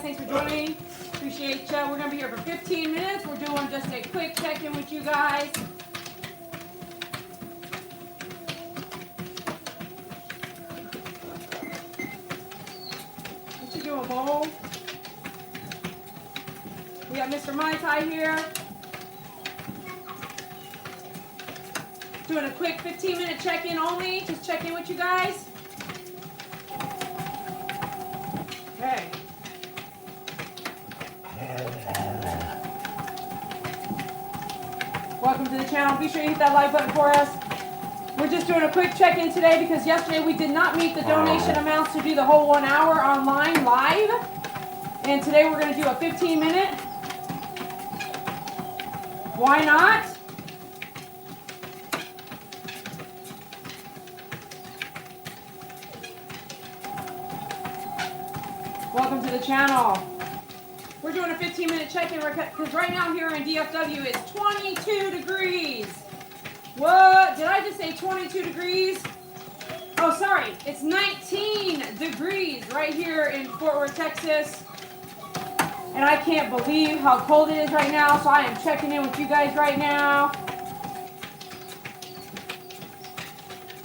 Thanks for joining. Appreciate you. We're going to be here for 15 minutes. We're doing just a quick check-in with you guys. What you doing, Bo? We got Mr. Mai Tai here. Doing a quick 15-minute check-in only. Just check in with you guys. Okay. Welcome to the channel. Be sure you hit that like button for us. We're just doing a quick check-in today because yesterday we did not meet the donation amounts to do the whole 1 hour online live. And today we're going to do a 15-minute. Why not? Welcome to the channel. We're doing a 15-minute check-in because right now here in DFW it's 22 degrees. What? Did I just say 22 degrees? Oh, sorry. It's 19 degrees right here in Fort Worth, Texas. And I can't believe how cold it is right now, so I am checking in with you guys right now.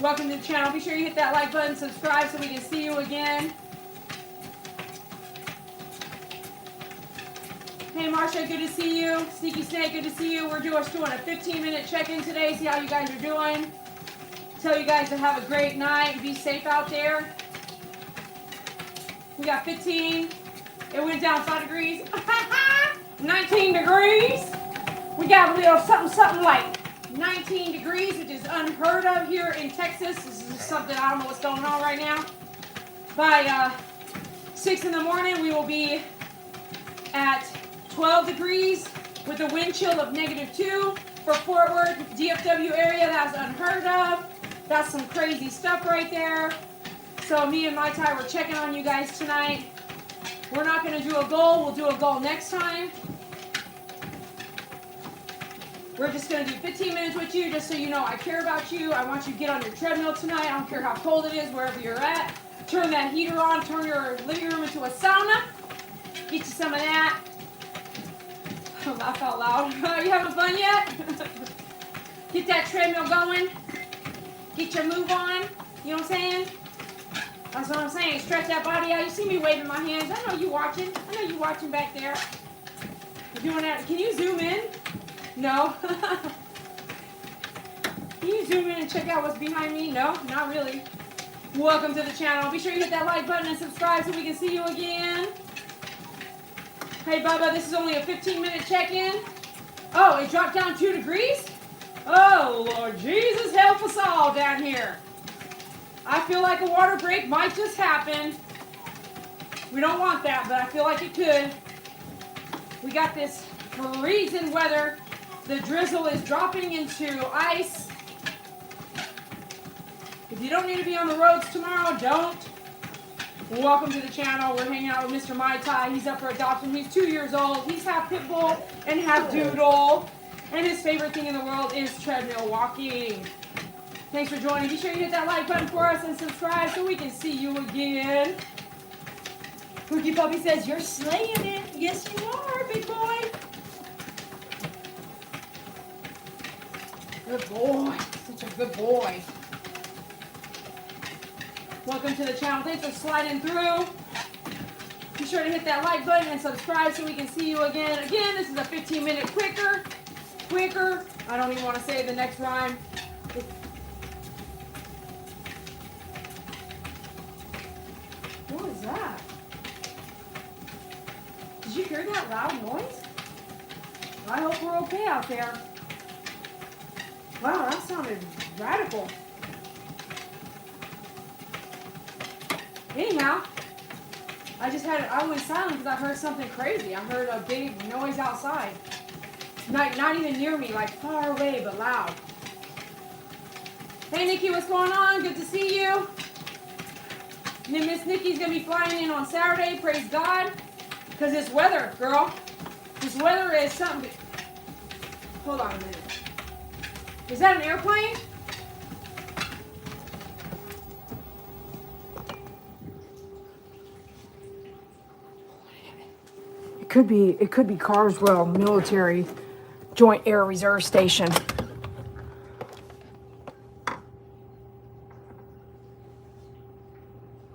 Welcome to the channel. Be sure you hit that like button, subscribe so we can see you again. Hey Marsha, good to see you. Sneaky Snake, good to see you. We're doing a 15-minute check-in today, see how you guys are doing. Tell you guys to have a great night. Be safe out there. We got 15. It went down 5 degrees. 19 degrees. We got a little something like 19 degrees, which is unheard of here in Texas. This is something, I don't know what's going on right now. By 6 in the morning, we will be at 12 degrees with a wind chill of -2 for Fort Worth, DFW area. That's unheard of. That's some crazy stuff right there. So me and Mai Tai, we're checking on you guys tonight. We're not going to do a goal. We'll do a goal next time. We're just going to do 15 minutes with you just so you know I care about you. I want you to get on your treadmill tonight. I don't care how cold it is, wherever you're at. Turn that heater on. Turn your living room into a sauna. Get you some of that. Laugh out loud. You having fun yet? Get that treadmill going. Get your move on. You know what I'm saying? That's what I'm saying. Stretch that body out. You see me waving my hands. I know you watching. I know you watching back there. You're doing that. Can you zoom in? No. Can you zoom in and check out what's behind me? No, not really. Welcome to the channel. Be sure you hit that like button and subscribe so we can see you again. Hey, Bubba, this is only a 15-minute check-in. Oh, it dropped down 2 degrees? Oh, Lord Jesus, help us all down here. I feel like a water break might just happen. We don't want that, but I feel like it could. We got this freezing weather. The drizzle is dropping into ice. If you don't need to be on the roads tomorrow, don't. Welcome to the channel. We're hanging out with Mr. Mai Tai. He's up for adoption. He's 2 years old. He's half pit bull and half doodle. And his favorite thing in the world is treadmill walking. Thanks for joining. Be sure you hit that like button for us and subscribe so we can see you again. Cookie Puppy says, you're slaying it. Yes, you are, big boy. Good boy. Such a good boy. Welcome to the channel. Thanks for sliding through. Be sure to hit that like button and subscribe so we can see you again. Again, this is a 15-minute quicker. I don't even want to say the next rhyme. What was that? Did you hear that loud noise? I hope we're okay out there. Wow, that sounded radical. Anyhow, I went silent because I heard something crazy. I heard a big noise outside. Not even near me, like far away, but loud. Hey, Nikki, what's going on? Good to see you. And then Miss Nikki's going to be flying in on Saturday. Praise God. Because this weather, girl, this weather is something. Hold on a minute. Is that an airplane? could be Carswell Military Joint Air Reserve Station.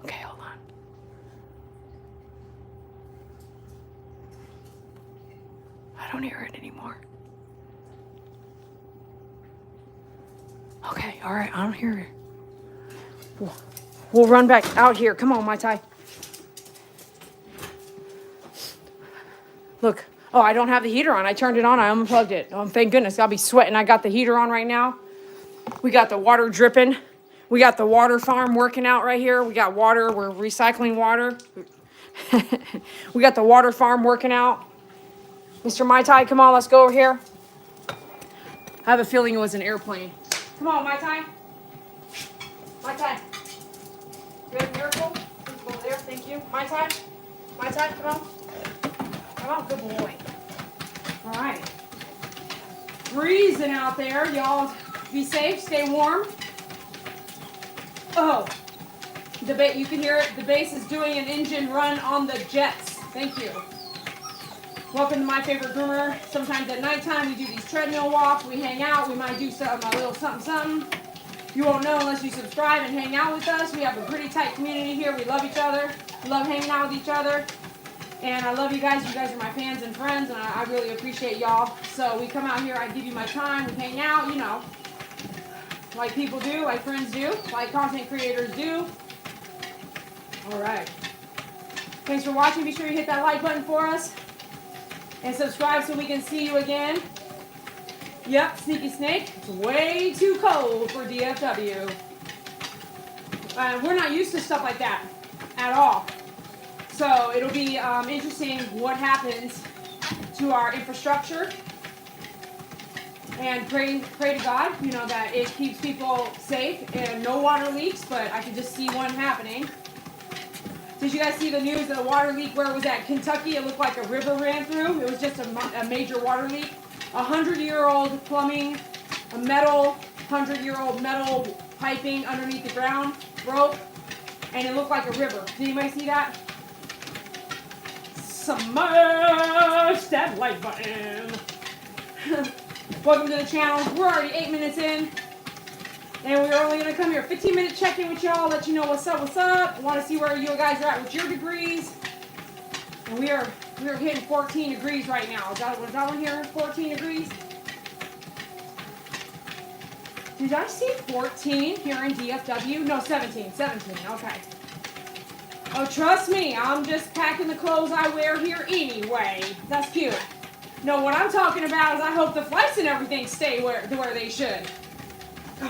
Okay, hold on. I don't hear it anymore. Okay, all right, I don't hear it. We'll run back out here. Come on, Mai Tai. Look. Oh, I don't have the heater on. I turned it on. I unplugged it. Oh, thank goodness. I'll be sweating. I got the heater on right now. We got the water dripping. We got the water farm working out right here. We got water. We're recycling water. We got the water farm working out. Mr. Mai Tai, come on. Let's go over here. I have a feeling it was an airplane. Come on, Mai Tai. Mai Tai. Good miracle. Please go there. Thank you. Mai Tai. Mai Tai, come on. Come on, good boy. All right. Freezing out there. Y'all be safe. Stay warm. Oh. You can hear it. The base is doing an engine run on the jets. Thank you. Welcome to My Favorite Groomer. Sometimes at nighttime we do these treadmill walks. We hang out. We might do a little something. You won't know unless you subscribe and hang out with us. We have a pretty tight community here. We love each other. We love hanging out with each other. And I love you guys. You guys are my fans and friends, and I really appreciate y'all. So we come out here, I give you my time, we hang out, you know, like people do, like friends do, like content creators do. All right. Thanks for watching. Be sure you hit that like button for us. And subscribe so we can see you again. Yep, Sneaky Snake. It's way too cold for DFW. We're not used to stuff like that at all. So it'll be interesting what happens to our infrastructure. And pray to God, you know, that it keeps people safe and no water leaks, but I can just see one happening. Did you guys see the news of the water leak where it was at Kentucky? It looked like a river ran through. It was just a major water leak. 100-year-old plumbing, a 100-year-old metal piping underneath the ground broke, and it looked like a river. Did anybody see that? Smash that like button. Welcome to the channel. We're already 8 minutes in, and we're only going to come here 15-minute check-in with y'all, let you know what's up, I want to see where you guys are at with your degrees. And we are hitting 14 degrees right now. Was that one here 14 degrees? Did I see 14 here in DFW? No, 17, okay. Oh, trust me, I'm just packing the clothes I wear here anyway. That's cute. No, what I'm talking about is I hope the flights and everything stay where they should. Go.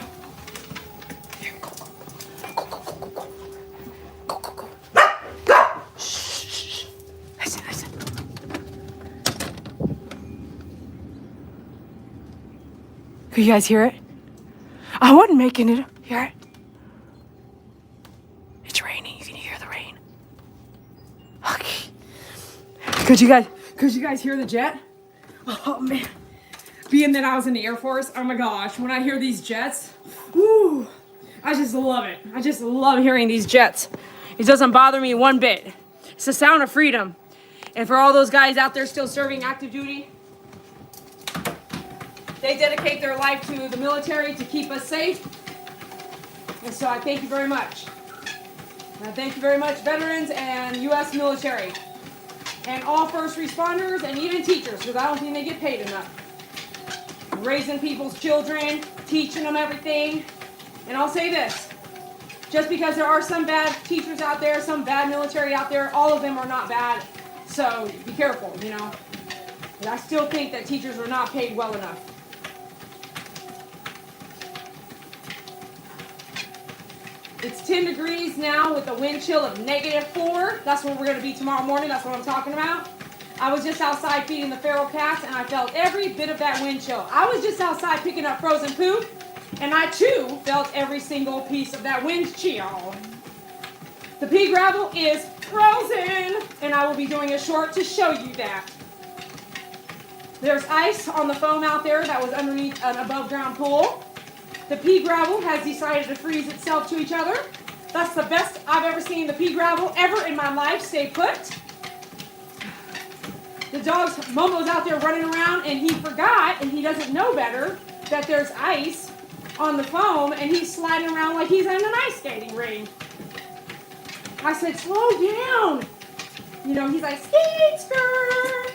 Here, go. Go. Shh. Listen. Can you guys hear it? I wasn't making it. Hear it? It's raining. You can hear the rain. Okay. Could you guys hear the jet? Oh man. Being that I was in the Air Force, oh my gosh, when I hear these jets, whoo, I just love it. I just love hearing these jets. It doesn't bother me one bit. It's the sound of freedom. And for all those guys out there still serving active duty, they dedicate their life to the military to keep us safe. And so I thank you very much. And I thank you very much, veterans and U.S. military. And all first responders and even teachers, because I don't think they get paid enough. Raising people's children, teaching them everything. And I'll say this, just because there are some bad teachers out there, some bad military out there, all of them are not bad. So be careful, you know. But I still think that teachers are not paid well enough. It's 10 degrees now with a wind chill of -4. That's where we're going to be tomorrow morning. That's what I'm talking about. I was just outside feeding the feral cats, and I felt every bit of that wind chill. I was just outside picking up frozen poop, and I, too, felt every single piece of that wind chill. The pea gravel is frozen, and I will be doing a short to show you that. There's ice on the foam out there that was underneath an above-ground pool. The pea gravel has decided to freeze itself to each other. That's the best I've ever seen the pea gravel ever in my life stay put. the dog's, Momo's out there running around, and he forgot, and he doesn't know better, that there's ice on the foam, and he's sliding around like he's in an ice skating ring. I said, slow down. You know, he's like, skate skirt.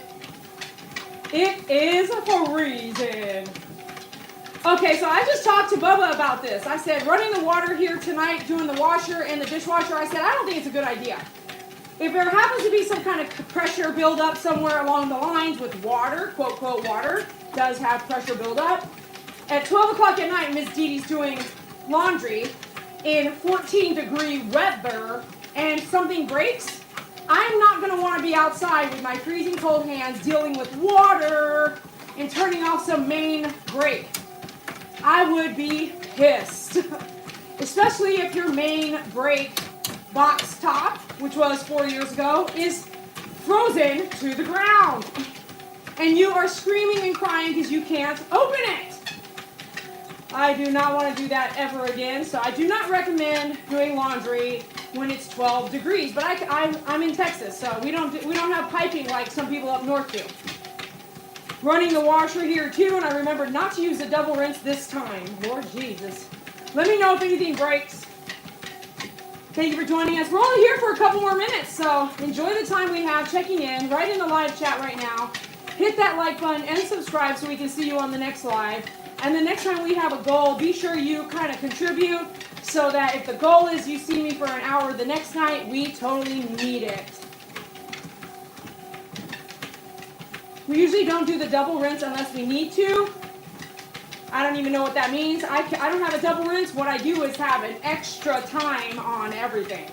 It is for a reason. Okay, so I just talked to Bubba about this. I said, running the water here tonight, doing the washer and the dishwasher, I said, I don't think it's a good idea. If there happens to be some kind of pressure buildup somewhere along the lines with water, quote, quote, water, does have pressure buildup. At 12 o'clock at night, Miss Dede's doing laundry in 14-degree weather and something breaks, I'm not going to want to be outside with my freezing cold hands dealing with water and turning off some main break. I would be pissed, especially if your main break box top, which was 4 years ago, is frozen to the ground. And you are screaming and crying because you can't open it. I do not want to do that ever again, so I do not recommend doing laundry when it's 12 degrees. But I'm in Texas, so we don't have piping like some people up north do. Running the washer here too, and I remembered not to use a double rinse this time. Lord Jesus. Let me know if anything breaks. Thank you for joining us. We're only here for a couple more minutes, so enjoy the time we have checking in right in the live chat right now. Hit that like button and subscribe so we can see you on the next live. And the next time we have a goal, be sure you kind of contribute so that if the goal is you see me for an hour the next night, we totally need it. We usually don't do the double rinse unless we need to. I don't even know what that means. I don't have a double rinse. What I do is have an extra time on everything.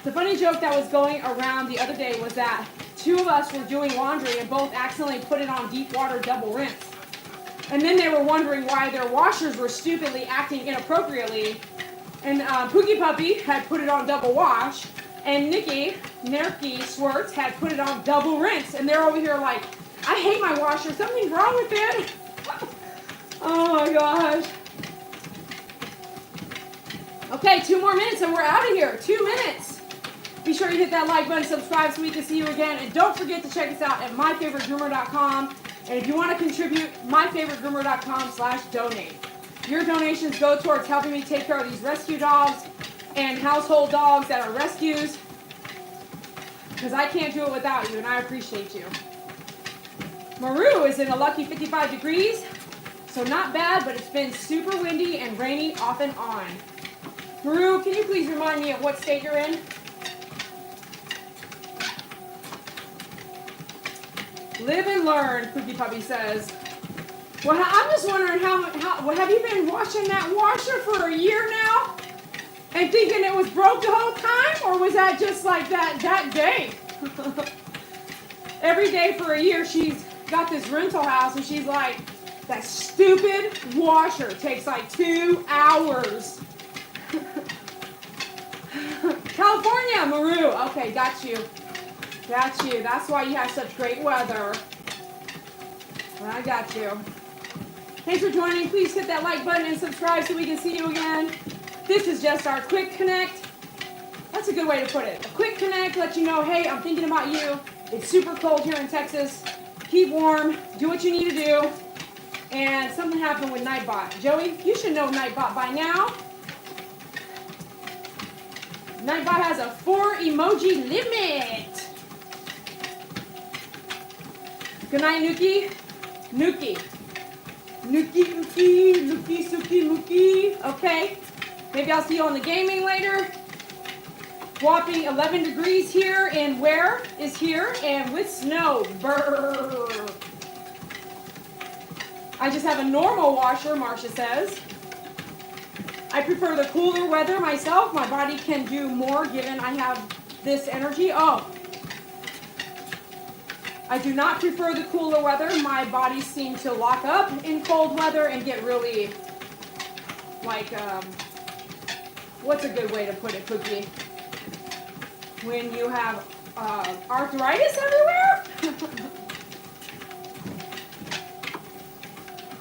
The funny joke that was going around the other day was that two of us were doing laundry and both accidentally put it on deep water double rinse. And then they were wondering why their washers were stupidly acting inappropriately. And Pookie Puppy had put it on double wash. And Nerky Swerts had put it on double rinse. And they're over here like, I hate my washer. Something's wrong with it. Oh my gosh. Okay, 2 more minutes and we're out of here. 2 minutes. Be sure you hit that like button, subscribe so we can see you again. And don't forget to check us out at myfavoritegroomer.com. And if you want to contribute, myfavoritegroomer.com/donate. Your donations go towards helping me take care of these rescue dogs and household dogs that are rescues. Because I can't do it without you, and I appreciate you. Maru is in a lucky 55 degrees. So not bad, but it's been super windy and rainy off and on. Maru, can you please remind me of what state you're in? Live and learn, Pookie Puppy says. Well, I'm just wondering how have you been washing that washer for a year now? And thinking it was broke the whole time? Or was that just like that day? Every day for a year, she's got this rental house and she's like, that stupid washer takes like 2 hours. California, Maru. Okay, got you. Got you. That's why you have such great weather. I got you. Thanks for joining. Please hit that like button and subscribe so we can see you again. This is just our quick connect. That's a good way to put it. A quick connect, let you know, hey, I'm thinking about you. It's super cold here in Texas. Keep warm. Do what you need to do. And something happened with Nightbot. Joey, you should know Nightbot by now. Nightbot has a 4 emoji limit. Good night, Nuki. Nuki. Nuki, Uki, Luki, Suki, Muki. Okay. Maybe I'll see you on the gaming later. Whopping 11 degrees here. And where is here? And with snow. Brrr. I just have a normal washer, Marcia says. I prefer the cooler weather myself. My body can do more given I have this energy. Oh. I do not prefer the cooler weather. My body seems to lock up in cold weather and get really, like, what's a good way to put it, Cookie? When you have arthritis everywhere?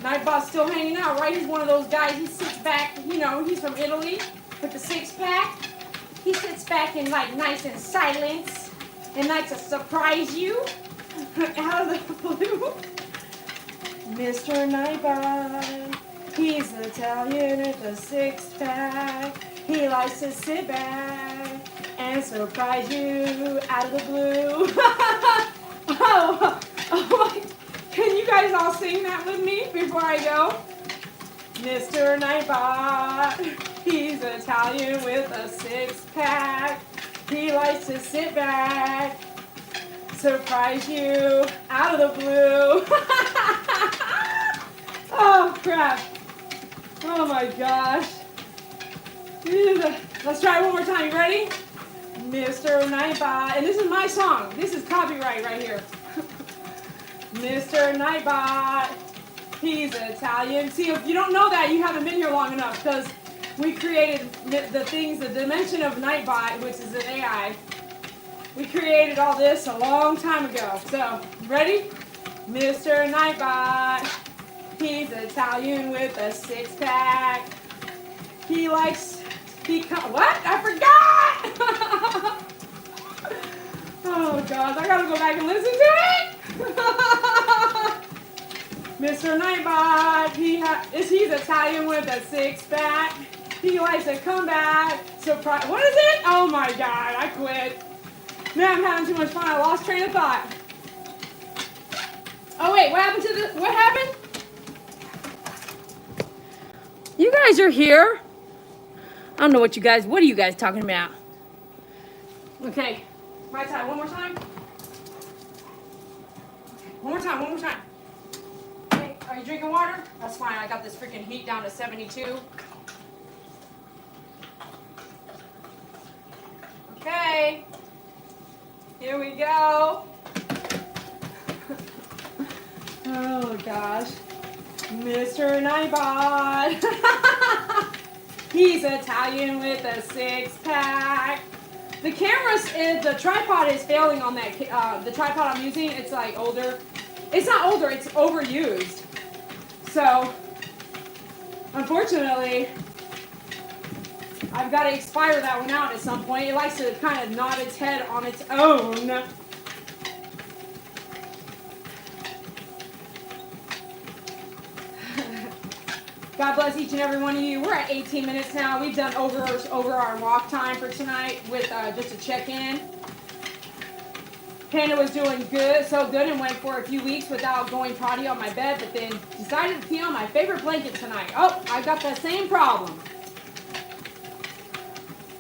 Nightbot's still hanging out, right? He's one of those guys, he sits back, you know, he's from Italy with the 6-pack. He sits back and like nice in silence and likes to surprise you. out of the blue. Mr. Nightbot, he's Italian with a six-pack. He likes to sit back and surprise you out of the blue. Oh my, can you guys all sing that with me before I go? Mr. Nightbot, he's Italian with a six-pack. He likes to sit back, surprise you out of the blue. Oh crap. Oh my gosh. Let's try it one more time. You ready? Mr. Nightbot, and this is my song. This is copyright right here. Mr. Nightbot, he's Italian. See, if you don't know that, you haven't been here long enough, because we created the things, the dimension of Nightbot, which is an AI. We created all this a long time ago. So, ready? Mr. Nightbot, he's Italian with a six-pack. He likes, what? I forgot! Oh, God, I gotta go back and listen to it! Mr. Nightbot, he's Italian with a six-pack. He likes to come back, surprise. What is it? Oh my God, I quit. Man, I'm having too much fun. I lost train of thought. Oh wait, what happened to what happened? You guys are here. I don't know what are you guys talking about? Okay, right side, one more time. One more time. Okay, are you drinking water? That's fine, I got this freaking heat down to 72. Okay, here we go. Oh gosh, Mr. Nightbot. He's Italian with a six-pack. The the tripod is failing on that. The tripod I'm using, it's like older. It's not older, it's overused. So, unfortunately, I've got to expire that one out at some point. It likes to kind of nod its head on its own. God bless each and every one of you. We're at 18 minutes now. We've done over our walk time for tonight with just a check-in. Panda was doing so good and went for a few weeks without going potty on my bed, but then decided to pee on my favorite blanket tonight. Oh, I got the same problem.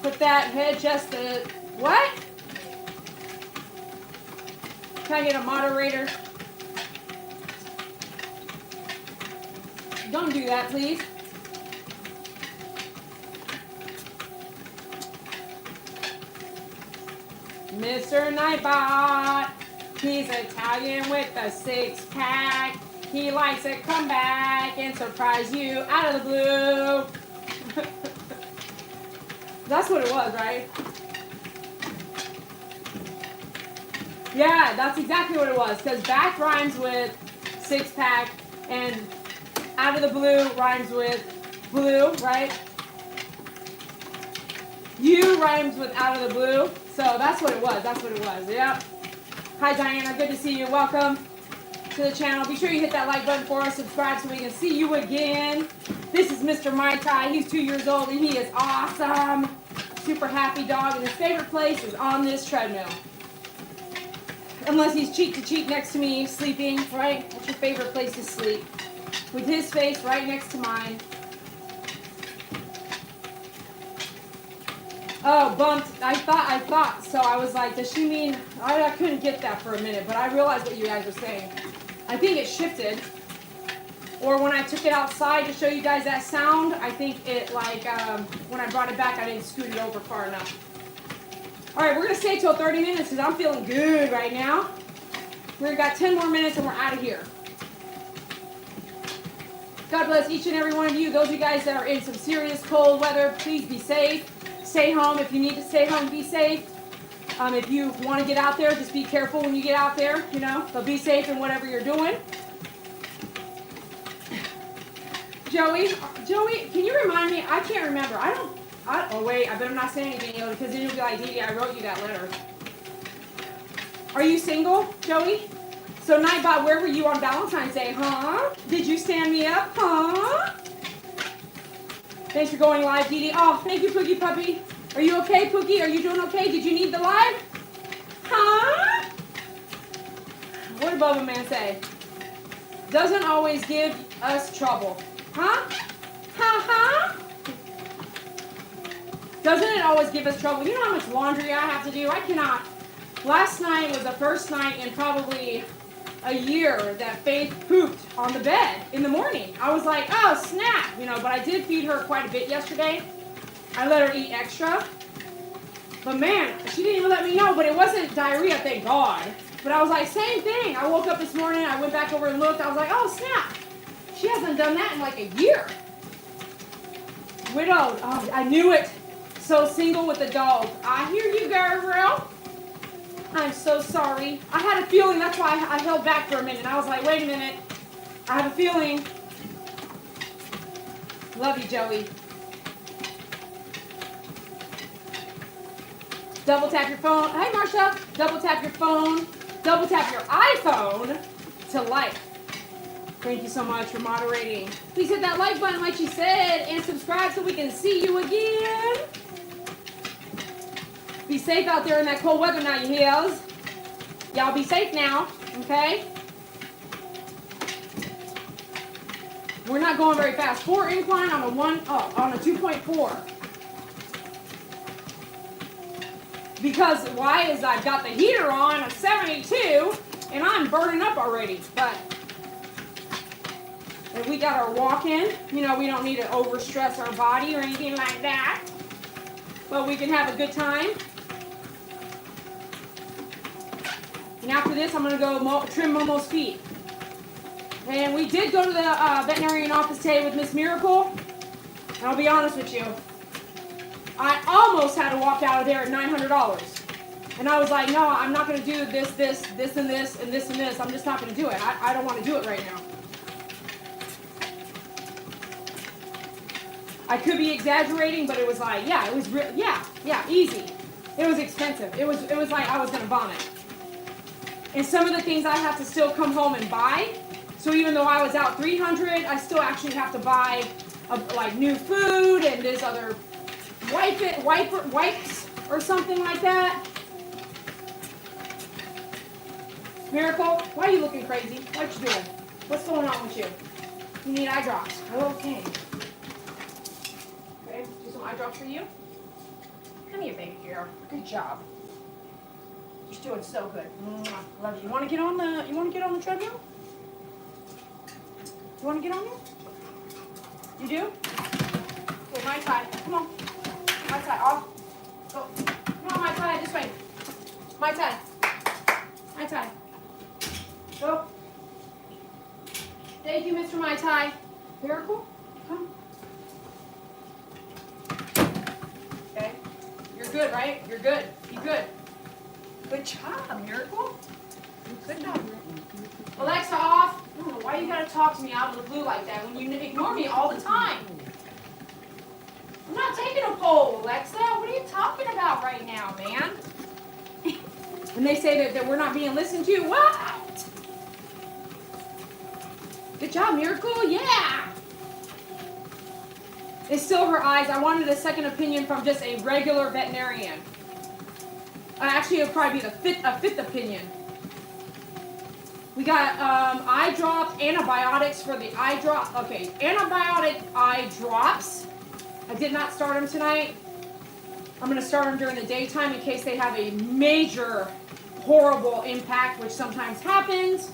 Put that head just what? Can I get a moderator? Don't do that, please. Mr. Nightbot, he's Italian with a six-pack. He likes to come back and surprise you out of the blue. That's what it was, right? Yeah, that's exactly what it was. Because back rhymes with six-pack and out of the blue rhymes with blue, right? You rhymes with out of the blue. So that's what it was. Yep. Hi, Diana. Good to see you. Welcome to the channel. Be sure you hit that like button for us. Subscribe so we can see you again. This is Mr. Mai Tai. He's 2 years old and he is awesome. Super happy dog. And his favorite place is on this treadmill. Unless he's cheek to cheek next to me sleeping, right? That's your favorite place to sleep. With his face right next to mine. Oh, bumped. I thought. So I was like, does she mean, I couldn't get that for a minute, but I realized what you guys were saying. I think it shifted. Or when I took it outside to show you guys that sound, I think it when I brought it back, I didn't scoot it over far enough. All right, we're going to stay till 30 minutes because I'm feeling good right now. We've got 10 more minutes and we're out of here. God bless each and every one of you. Those of you guys that are in some serious cold weather, please be safe. Stay home. If you need to stay home, be safe. If you want to get out there, just be careful when you get out there, you know. But be safe in whatever you're doing. Joey, can you remind me? I can't remember. Oh, wait. I better not say anything, because then you'll be like, Dede, I wrote you that letter. Are you single, Joey? So Nightbot, where were you on Valentine's Day, huh? Did you stand me up, huh? Thanks for going live, Dede. Oh, thank you, Pookie Puppy. Are you okay, Pookie? Are you doing okay? Did you need the live? Huh? What did Bubba Man say? Doesn't always give us trouble. Huh? Ha-ha? Doesn't it always give us trouble? You know how much laundry I have to do? I cannot. Last night was the first night in probably a year that Faith pooped on the bed in the morning. I was like, oh, snap. You know, but I did feed her quite a bit yesterday. I let her eat extra. But man, she didn't even let me know. But it wasn't diarrhea, thank God. But I was like, same thing. I woke up this morning. I went back over and looked. I was like, oh, snap. She hasn't done that in like a year. Widowed. Oh, I knew it. So single with a dog. I hear you, girl. I'm so sorry. I had a feeling. That's why I held back for a minute. I was like, wait a minute. I have a feeling. Love you, Joey. Double tap your phone. Hi, Marsha. Double tap your phone. Double tap your iPhone to like. Thank you so much for moderating. Please hit that like button like she said and subscribe so we can see you again. Be safe out there in that cold weather now, you hears. Y'all be safe now, okay? We're not going very fast. 4 incline on a 2.4. Because why is I've got the heater on at 72 and I'm burning up already. But if we got our walk-in, you know, we don't need to overstress our body or anything like that. But we can have a good time. And after this, I'm going to go trim Momo's feet. And we did go to the veterinarian office today with Miss Miracle. And I'll be honest with you, I almost had to walk out of there at $900. And I was like, no, I'm not going to do this, and this, and this, and this. I'm just not going to do it. I don't want to do it right now. I could be exaggerating, but it was like, yeah, it was real, yeah, easy. It was expensive. It was like I was going to vomit. And some of the things I have to still come home and buy. So even though I was out $300, I still actually have to buy like new food and this other wipes or something like that. Miracle, why are you looking crazy? What you doing? What's going on with you? You need eye drops. Okay. Okay, do some eye drops for you. Come here, baby girl. Good job. You're doing so good. Love you. You want to get on the treadmill? You want to get on there? You do? Okay, my tie. Come on. My tie. Off. Go. Come on, my tie. This way. My tie. My tie. Go. Thank you, Mr. My Tie. Miracle? Come. Okay. You're good, right? You're good. You're good. Good job, Miracle. Good job. Alexa, off. I don't know why you gotta talk to me out of the blue like that when you ignore me all the time. I'm not taking a poll, Alexa. What are you talking about right now, man? And they say that we're not being listened to. What? Good job, Miracle. Yeah. It's still her eyes. I wanted a second opinion from just a regular veterinarian. Actually, it would probably be a fifth opinion. We got eye drops, antibiotics for the eye drop. Okay, antibiotic eye drops. I did not start them tonight. I'm going to start them during the daytime in case they have a major, horrible impact, which sometimes happens.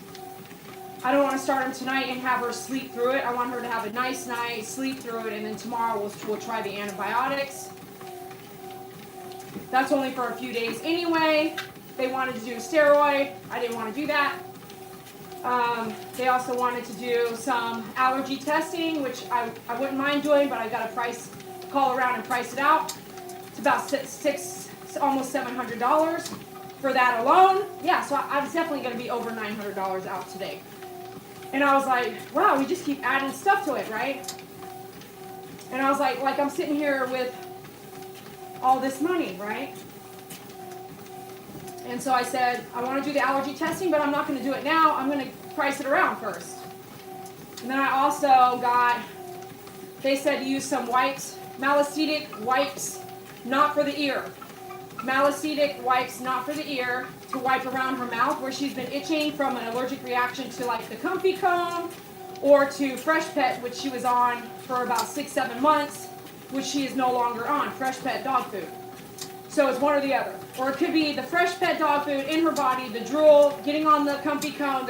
I don't want to start them tonight and have her sleep through it. I want her to have a nice night, sleep through it, and then tomorrow we'll try the antibiotics. That's only for a few days anyway. They wanted to do a steroid. I didn't want to do that. They also wanted to do some allergy testing, which I wouldn't mind doing, but I got to call around and price it out. It's about almost $700 for that alone. Yeah, so I was definitely going to be over $900 out today. And I was like, wow, we just keep adding stuff to it, right? And I was like I'm sitting here with all this money, right? And so I said, I want to do the allergy testing, but I'm not going to do it now. I'm going to price it around first. And then I also got, they said to use some wipes, malicetic wipes, not for the ear. Malicetic wipes, not for the ear, to wipe around her mouth where she's been itching from an allergic reaction to like the Comfy Cone or to Fresh Pet, which she was on for about 6-7 months, which she is no longer on, Fresh Pet dog food. So it's one or the other. Or it could be the Fresh Pet dog food in her body, the drool, getting on the Comfy Cone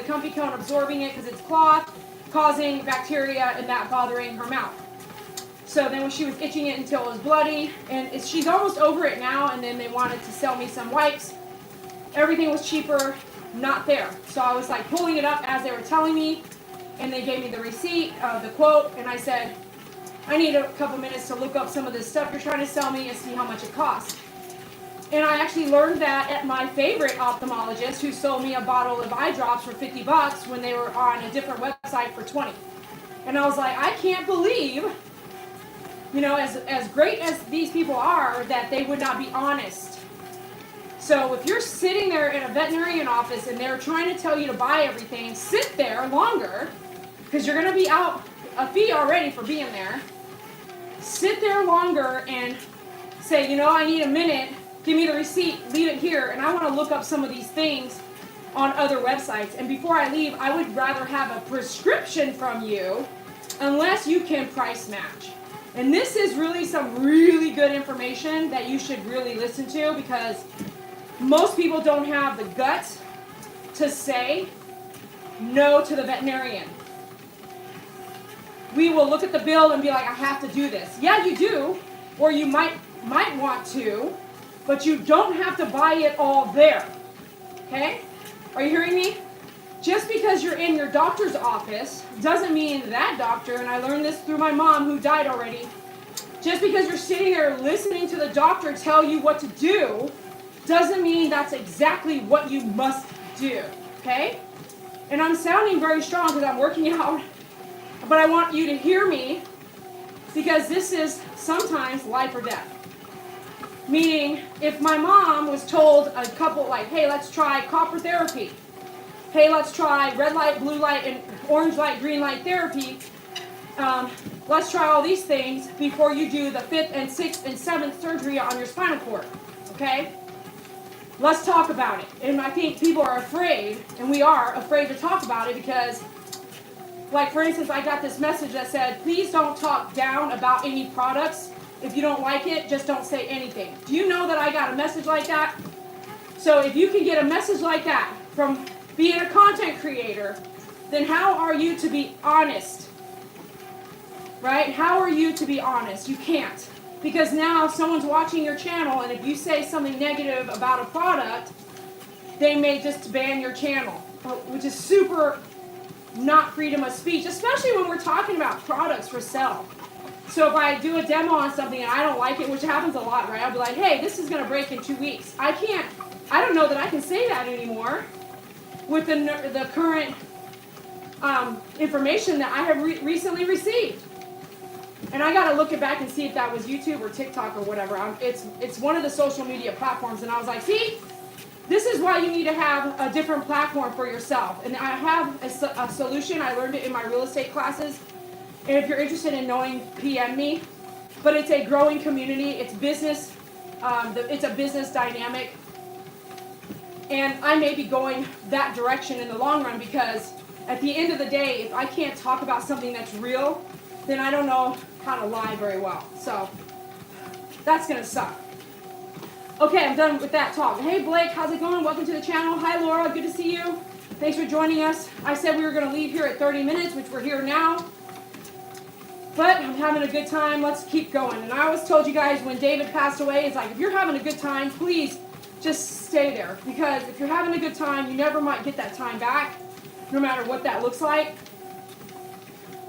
absorbing it because it's cloth, causing bacteria and that bothering her mouth. So then when she was itching it until it was bloody, and she's almost over it now, and then they wanted to sell me some wipes. Everything was cheaper, not there. So I was like pulling it up as they were telling me, and they gave me the receipt, the quote, and I said, I need a couple minutes to look up some of this stuff you're trying to sell me and see how much it costs. And I actually learned that at my favorite ophthalmologist, who sold me a bottle of eye drops for $50 when they were on a different website for $20. And I was like, I can't believe, you know, as great as these people are, that they would not be honest. So if you're sitting there in a veterinarian office and they're trying to tell you to buy everything, sit there longer, because you're going to be out a fee already for being there. Sit there longer and say, you know, I need a minute. Give me the receipt, leave it here, and I want to look up some of these things on other websites. And before I leave, I would rather have a prescription from you unless you can price match. And this is really some really good information that you should really listen to, because most people don't have the guts to say no to the veterinarian. We will look at the bill and be like, I have to do this. Yeah, you do, or you might want to, but you don't have to buy it all there, okay? Are you hearing me? Just because you're in your doctor's office doesn't mean that doctor, and I learned this through my mom who died already, just because you're sitting there listening to the doctor tell you what to do doesn't mean that's exactly what you must do, okay? And I'm sounding very strong because I'm working out, but I want you to hear me, because this is sometimes life or death. Meaning, if my mom was told a couple, like, hey, let's try copper therapy. Hey, let's try red light, blue light, and orange light, green light therapy. Let's try all these things before you do the 5th and 6th and 7th surgery on your spinal cord. Okay? Let's talk about it. And I think people are afraid, and we are afraid to talk about it because, like, for instance, I got this message that said, please don't talk down about any products. If you don't like it, just don't say anything. Do you know that I got a message like that? So if you can get a message like that from being a content creator, then how are you to be honest? Right? How are you to be honest? You can't. Because now someone's watching your channel, and if you say something negative about a product, they may just ban your channel, which is super not freedom of speech, especially when we're talking about products for sale. So if I do a demo on something and I don't like it, which happens a lot, right? I'll be like, hey, this is going to break in 2 weeks. I don't know that I can say that anymore with the current information that I have recently received. And I got to look it back and see if that was YouTube or TikTok or whatever. It's one of the social media platforms. And I was like, see, this is why you need to have a different platform for yourself. And I have a solution. I learned it in my real estate classes. And if you're interested in knowing, PM me. But it's a growing community. It's business. It's a business dynamic. And I may be going that direction in the long run, because at the end of the day, if I can't talk about something that's real, then I don't know how to lie very well. So that's going to suck. Okay, I'm done with that talk. Hey, Blake, how's it going? Welcome to the channel. Hi, Laura. Good to see you. Thanks for joining us. I said we were going to leave here at 30 minutes, which we're here now. But I'm having a good time. Let's keep going. And I always told you guys when David passed away, it's like, if you're having a good time, please just stay there. Because if you're having a good time, you never might get that time back, no matter what that looks like.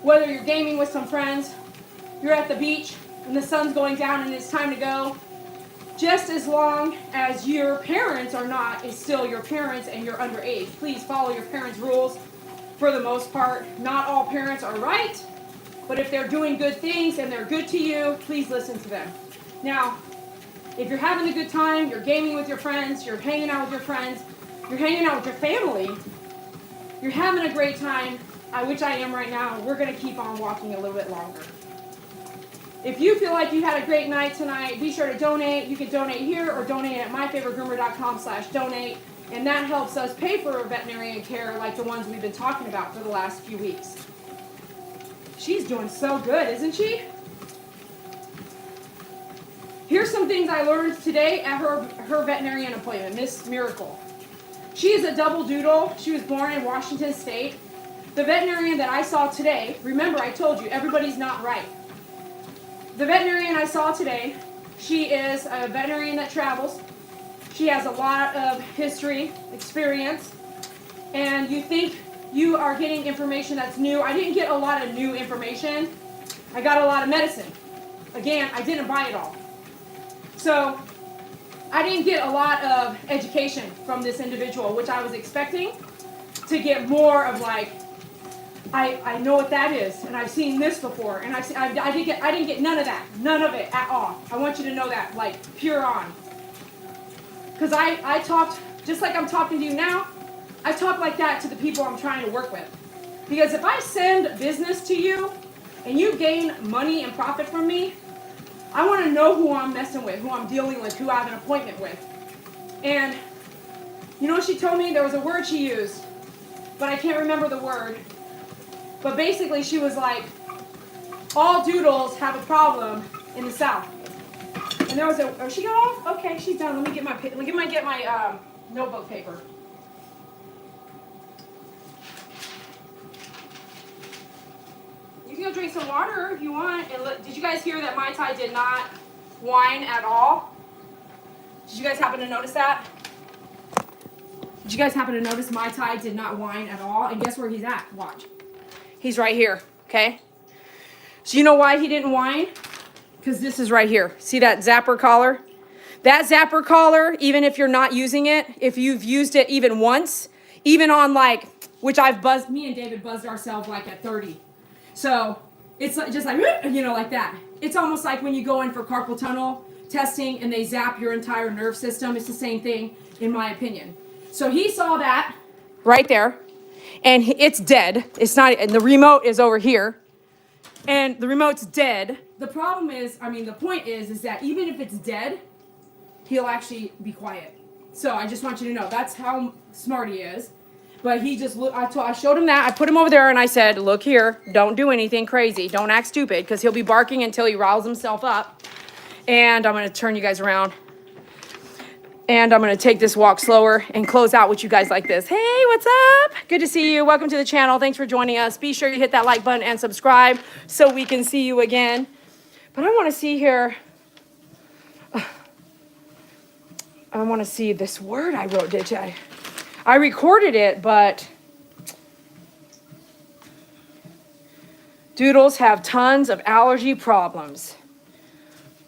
Whether you're gaming with some friends, you're at the beach, and the sun's going down and it's time to go. Just as long as your parents are not, it's still your parents and you're underage. Please follow your parents' rules for the most part. Not all parents are right, but if they're doing good things and they're good to you, please listen to them. Now, If you're having a good time, you're gaming with your friends, you're hanging out with your friends, you're hanging out with your family, you're having a great time, which I am right now, we're going to keep on walking a little bit longer. If you feel like you had a great night tonight, be sure to donate. You can donate here or donate at myfavoritegroomer.com/donate. And that helps us pay for veterinarian care like the ones we've been talking about for the last few weeks. She's doing so good, isn't she? Here's some things I learned today at her veterinarian appointment, Miss Miracle. She is a double doodle. She was born in Washington State. The veterinarian that I saw today, remember I told you, everybody's not right. The veterinarian I saw today, she is a veterinarian that travels. She has a lot of history, experience, and you think you are getting information that's new. I didn't get a lot of new information. I got a lot of medicine. Again, I didn't buy it all. So I didn't get a lot of education from this individual, which I was expecting to get more of like, I know what that is, and I've seen this before, and I didn't get none of that, none of it at all. I want you to know that, like pure on. Because I talked, just like I'm talking to you now, I talk like that to the people I'm trying to work with. Because if I send business to you, and you gain money and profit from me, I want to know who I'm messing with, who I'm dealing with, who I have an appointment with. And you know what she told me? There was a word she used, but I can't remember the word. But basically she was like, all doodles have a problem in the South. And there was oh, she got off? Okay, she's done. Let me get my notebook paper. You can go drink some water if you want. And look, did you guys hear that Mai Tai did not whine at all? Did you guys happen to notice that? Did you guys happen to notice Mai Tai did not whine at all? And guess where he's at? Watch. He's right here, okay? So you know why he didn't whine? Because this is right here. See that zapper collar? That zapper collar, even if you're not using it, if you've used it even once, even on like, which I've buzzed, me and David buzzed ourselves like at 30. So it's just like, you know, like that. It's almost like when you go in for carpal tunnel testing and they zap your entire nerve system. It's the same thing, in my opinion. So he saw that right there, and it's dead. It's not, and the remote is over here, and the remote's dead. The problem is, the point is that even if it's dead, he'll actually be quiet. So I just want you to know, that's how smart he is. But he just, I showed him that. I put him over there and I said, look here, don't do anything crazy. Don't act stupid, because he'll be barking until he riles himself up. And I'm going to turn you guys around. And I'm going to take this walk slower and close out with you guys like this. Hey, what's up? Good to see you. Welcome to the channel. Thanks for joining us. Be sure you hit that like button and subscribe so we can see you again. But I want to see here. I want to see this word I wrote, did I? I recorded it, but doodles have tons of allergy problems.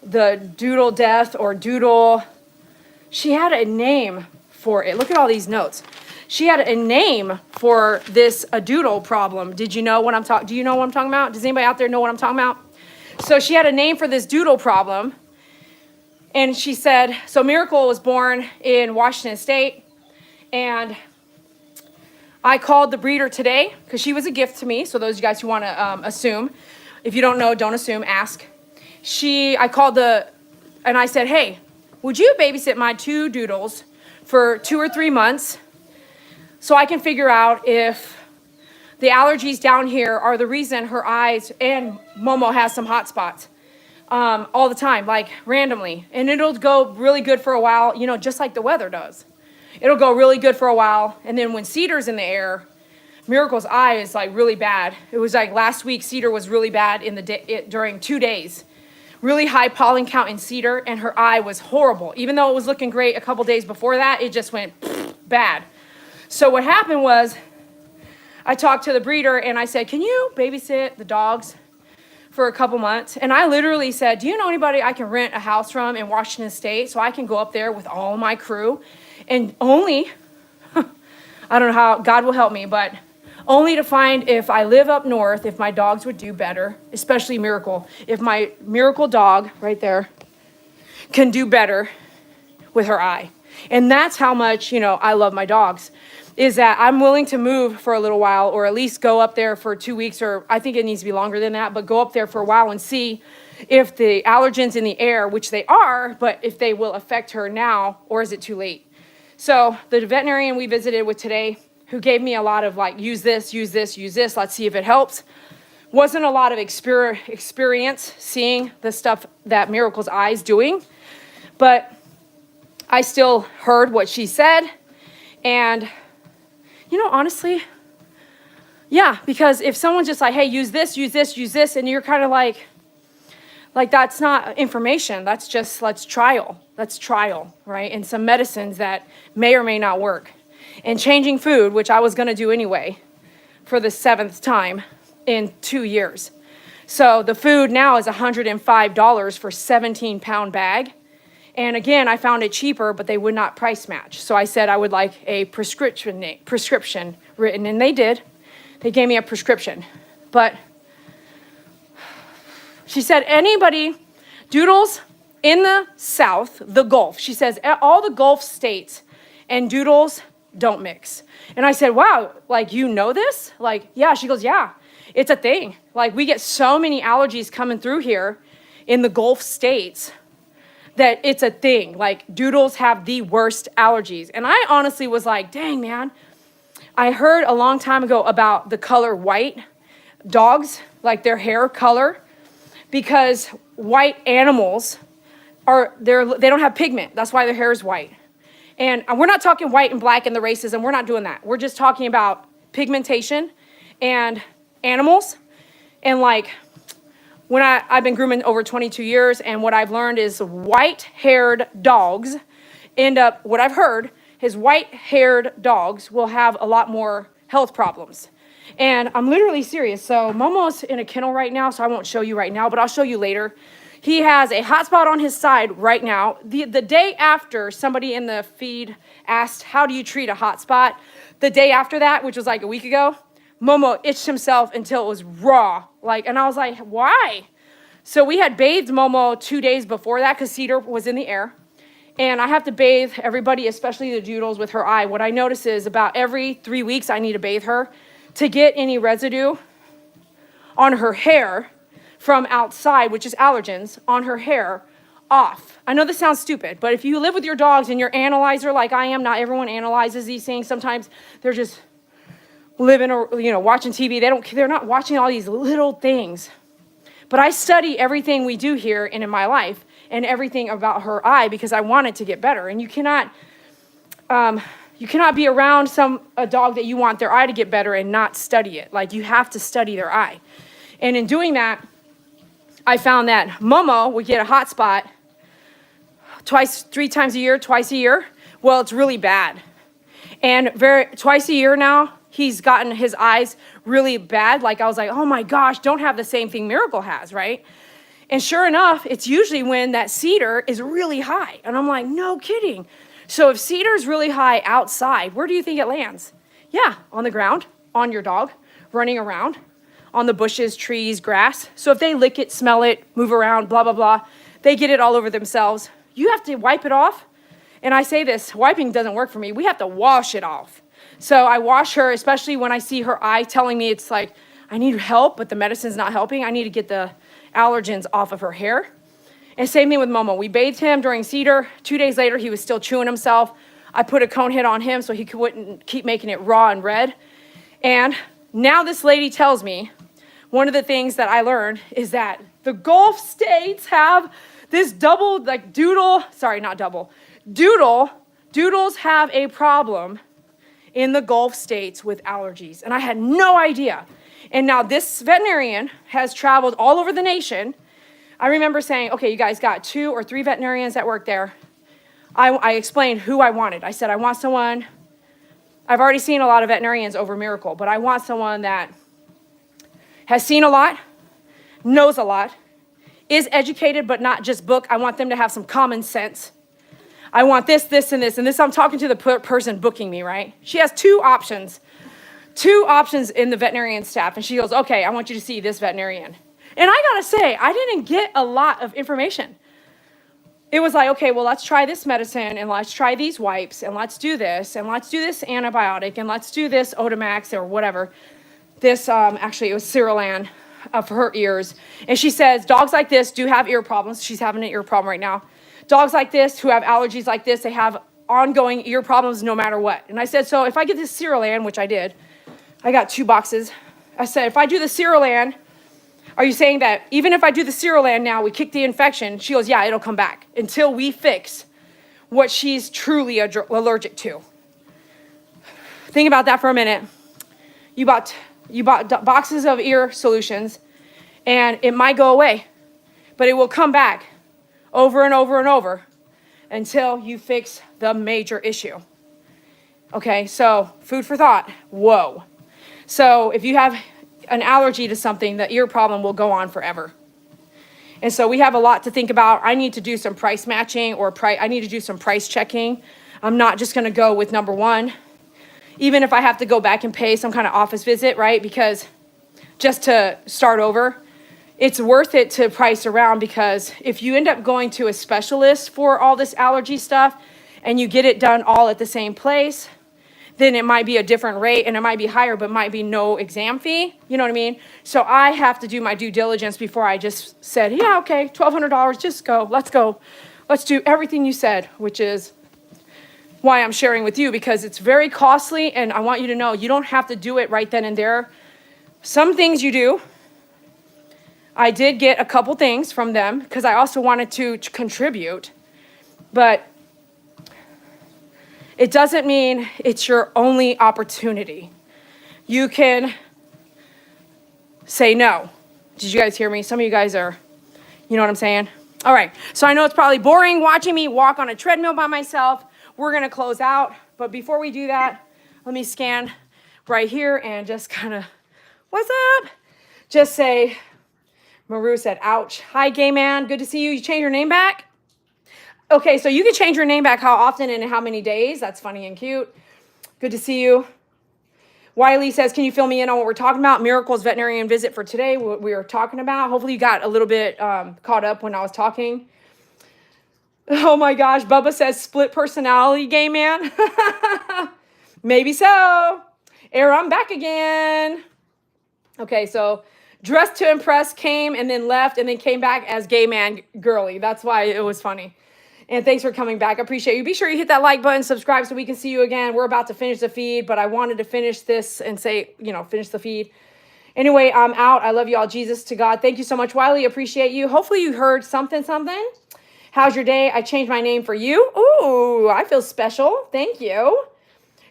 The doodle death or doodle, she had a name for it. Look at all these notes. She had a name for this doodle problem. Did you know what I'm talking? Do you know what I'm talking about? Does anybody out there know what I'm talking about? So she had a name for this doodle problem. And she said, so Miracle was born in Washington State. And I called the breeder today because she was a gift to me. So those of you guys who want to assume, if you don't know, don't assume, ask. I called and I said, hey, would you babysit my 2 doodles for 2 or 3 months so I can figure out if the allergies down here are the reason her eyes, and Momo has some hot spots all the time, like randomly. And it'll go really good for a while, you know, just like the weather does. It'll go really good for a while, and then when Cedar's in the air, Miracle's eye is like really bad. It was like last week, Cedar was really bad during 2 days. Really high pollen count in Cedar, and her eye was horrible. Even though it was looking great a couple days before that, it just went bad. So what happened was, I talked to the breeder, and I said, can you babysit the dogs for a couple months? And I literally said, do you know anybody I can rent a house from in Washington State so I can go up there with all my crew? And only, I don't know how, God will help me, but only to find if I live up north, if my dogs would do better, especially Miracle. If my Miracle dog, right there, can do better with her eye. And that's how much, I love my dogs, is that I'm willing to move for a little while, or at least go up there for 2 weeks, or I think it needs to be longer than that, but go up there for a while and see if the allergens in the air, which they are, but if they will affect her now, or is it too late? So the veterinarian we visited with today, who gave me a lot of like, use this, let's see if it helps, wasn't a lot of experience seeing the stuff that Miracle's Eye's doing, but I still heard what she said. And, honestly, yeah, because if someone's just like, hey, use this, and you're kind of like that's not information. That's just, let's trial, right? And some medicines that may or may not work. And changing food, which I was going to do anyway for the 7th time in 2 years. So the food now is $105 for 17-pound bag. And again, I found it cheaper, but they would not price match. So I said I would like a prescription written, and they did. They gave me a prescription. But she said, anybody, Doodles in the South, the Gulf, she says, all the Gulf states and Doodles don't mix. And I said, wow, like, you know this? Like, yeah. She goes, yeah, it's a thing. Like, we get so many allergies coming through here in the Gulf states that it's a thing. Like, Doodles have the worst allergies. And I honestly was like, dang, man. I heard a long time ago about the color white dogs, like their hair color, because white animals they don't have pigment. That's why their hair is white. And we're not talking white and black and the races, and we're not doing that. We're just talking about pigmentation and animals. And like, when I've been grooming over 22 years, and what I've learned is white-haired dogs what I've heard is white-haired dogs will have a lot more health problems. And I'm literally serious. So Momo's in a kennel right now, so I won't show you right now, but I'll show you later. He has a hot spot on his side right now. The day after somebody in the feed asked, how do you treat a hot spot? The day after that, which was like a week ago, Momo itched himself until it was raw. And I was like, why? So we had bathed Momo 2 days before that because Cedar was in the air. And I have to bathe everybody, especially the Doodles, with her eye. What I notice is about every 3 weeks, I need to bathe her to get any residue on her hair from outside, which is allergens, on her hair off. I know this sounds stupid, but if you live with your dogs and you're an analyzer like I am, not everyone analyzes these things. Sometimes they're just living or, watching TV. They're not watching all these little things. But I study everything we do here and in my life and everything about her eye because I want it to get better. And you cannot be around a dog that you want their eye to get better and not study it. Like, you have to study their eye. And in doing that, I found that Momo would get a hot spot twice a year. Well, it's really bad. And twice a year now, he's gotten his eyes really bad. Like, I was like, oh my gosh, don't have the same thing Miracle has, right? And sure enough, it's usually when that cedar is really high. And I'm like, no kidding. So if cedar is really high outside, where do you think it lands? Yeah, on the ground, on your dog, running around, on the bushes, trees, grass. So if they lick it, smell it, move around, blah, blah, blah, they get it all over themselves. You have to wipe it off. And I say this, wiping doesn't work for me. We have to wash it off. So I wash her, especially when I see her eye telling me it's like, I need help, but the medicine's not helping. I need to get the allergens off of her hair. And same thing with Momo. We bathed him during cedar. 2 days later, he was still chewing himself. I put a cone hit on him so he wouldn't keep making it raw and red. And now this lady tells me, one of the things that I learned is that the Gulf states have this doodles have a problem in the Gulf states with allergies. And I had no idea. And now this veterinarian has traveled all over the nation. I remember saying, okay, you guys got 2 or 3 veterinarians that work there. I explained who I wanted. I said, I want someone, I've already seen a lot of veterinarians over Miracle, but I want someone that has seen a lot, knows a lot, is educated, but not just book. I want them to have some common sense. I want this, this, and this. And this, I'm talking to the person booking me, right? She has 2 options in the veterinarian staff. And she goes, okay, I want you to see this veterinarian. And I gotta say, I didn't get a lot of information. it was like, okay, well, let's try this medicine and let's try these wipes and let's do this and let's do this antibiotic and let's do this Otamax or whatever. This, actually, it was Cyrilan for her ears. And she says, dogs like this do have ear problems. She's having an ear problem right now. Dogs like this who have allergies like this, they have ongoing ear problems no matter what. And I said, so if I get this Cyrilan, which I did, I got 2 boxes. I said, if I do the Cyrilan, are you saying that even if I do the Cyrilan now, we kick the infection? She goes, yeah, it'll come back until we fix what she's truly allergic to. Think about that for a minute. You bought boxes of ear solutions, and it might go away, but it will come back over and over and over until you fix the major issue. Okay, so food for thought. Whoa. So if you have an allergy to something, the ear problem will go on forever. And so we have a lot to think about. I need to do some price matching or I need to do some price checking. I'm not just going to go with number one, even if I have to go back and pay some kind of office visit, right? Because just to start over, it's worth it to price around, because if you end up going to a specialist for all this allergy stuff and you get it done all at the same place, then it might be a different rate and it might be higher, but might be no exam fee. You know what I mean? So I have to do my due diligence before I just said, yeah, okay, $1,200, just go. Let's do everything you said, which is why I'm sharing with you, because it's very costly. And I want you to know you don't have to do it right then and there. Some things you do. I did get a couple things from them because I also wanted to contribute, but it doesn't mean it's your only opportunity. You can say no. Did you guys hear me? Some of you guys are, you know what I'm saying? All right. So I know it's probably boring watching me walk on a treadmill by myself. We're going to close out. But before we do that, let me scan right here and just kind of, what's up? Just say, Maru said, ouch. Hi, gay man. Good to see you. You changed your name back? Okay, so you can change your name back how often and in how many days. That's funny and cute. Good to see you. Wiley says, can you fill me in on what we're talking about? Miracles veterinarian visit for today, what we were talking about. Hopefully you got a little bit caught up when I was talking. Oh my gosh, Bubba says split personality, gay man. Maybe so. Era, I'm back again. Okay, so dressed to impress, came and then left and then came back as gay man girly. That's why it was funny. And thanks for coming back. I appreciate you. Be sure you hit that like button, subscribe so we can see you again. We're about to finish the feed, but I wanted to finish this and say, finish the feed. Anyway, I'm out. I love you all. Jesus to God. Thank you so much, Wiley. Appreciate you. Hopefully you heard something. How's your day? I changed my name for you. Ooh, I feel special. Thank you.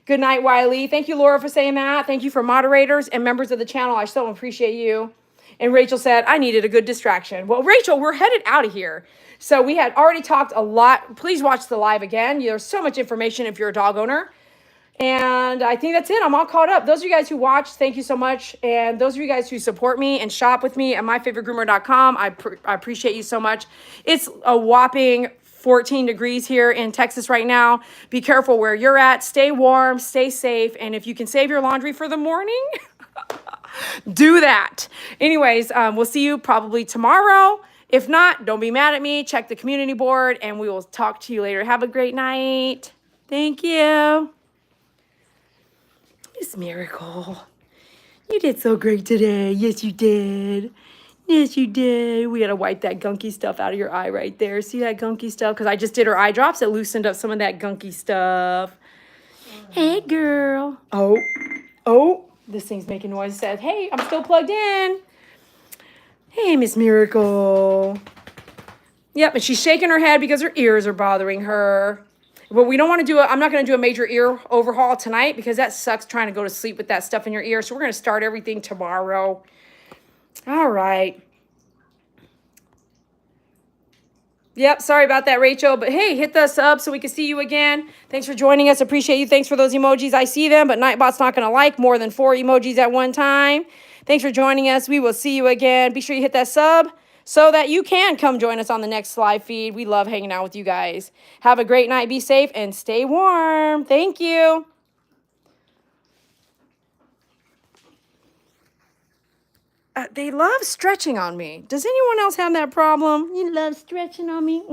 Good night, Wiley. Thank you, Laura, for saying that. Thank you for moderators and members of the channel. I so appreciate you. And Rachel said, I needed a good distraction. Well, Rachel, we're headed out of here. So we had already talked a lot. Please watch the live again. There's so much information if you're a dog owner. And I think that's it. I'm all caught up. Those of you guys who watched, thank you so much. And those of you guys who support me and shop with me at myfavoritegroomer.com, I appreciate you so much. It's a whopping 14 degrees here in Texas right now. Be careful where you're at. Stay warm, stay safe. And if you can save your laundry for the morning, do that. Anyways, we'll see you probably tomorrow. If not, don't be mad at me. Check the community board and we will talk to you later. Have a great night. Thank you. Miss Miracle, you did so great today. Yes, you did. Yes, you did. We got to wipe that gunky stuff out of your eye right there. See that gunky stuff? Because I just did her eye drops. It loosened up some of that gunky stuff. Hey, girl. Oh, this thing's making noise. It says, hey, I'm still plugged in. Hey, Miss Miracle. Yep, and she's shaking her head because her ears are bothering her. But we don't want to do I'm not going to do a major ear overhaul tonight because that sucks trying to go to sleep with that stuff in your ear. So we're going to start everything tomorrow. All right. Yep, sorry about that, Rachel. But hey, hit the sub so we can see you again. Thanks for joining us. Appreciate you. Thanks for those emojis. I see them, but Nightbot's not going to like more than 4 emojis at one time. Thanks for joining us. We will see you again. Be sure you hit that sub so that you can come join us on the next live feed. We love hanging out with you guys. Have a great night. Be safe and stay warm. Thank you. they love stretching on me. Does anyone else have that problem? You love stretching on me?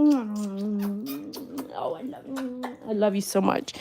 Oh, I love you so much.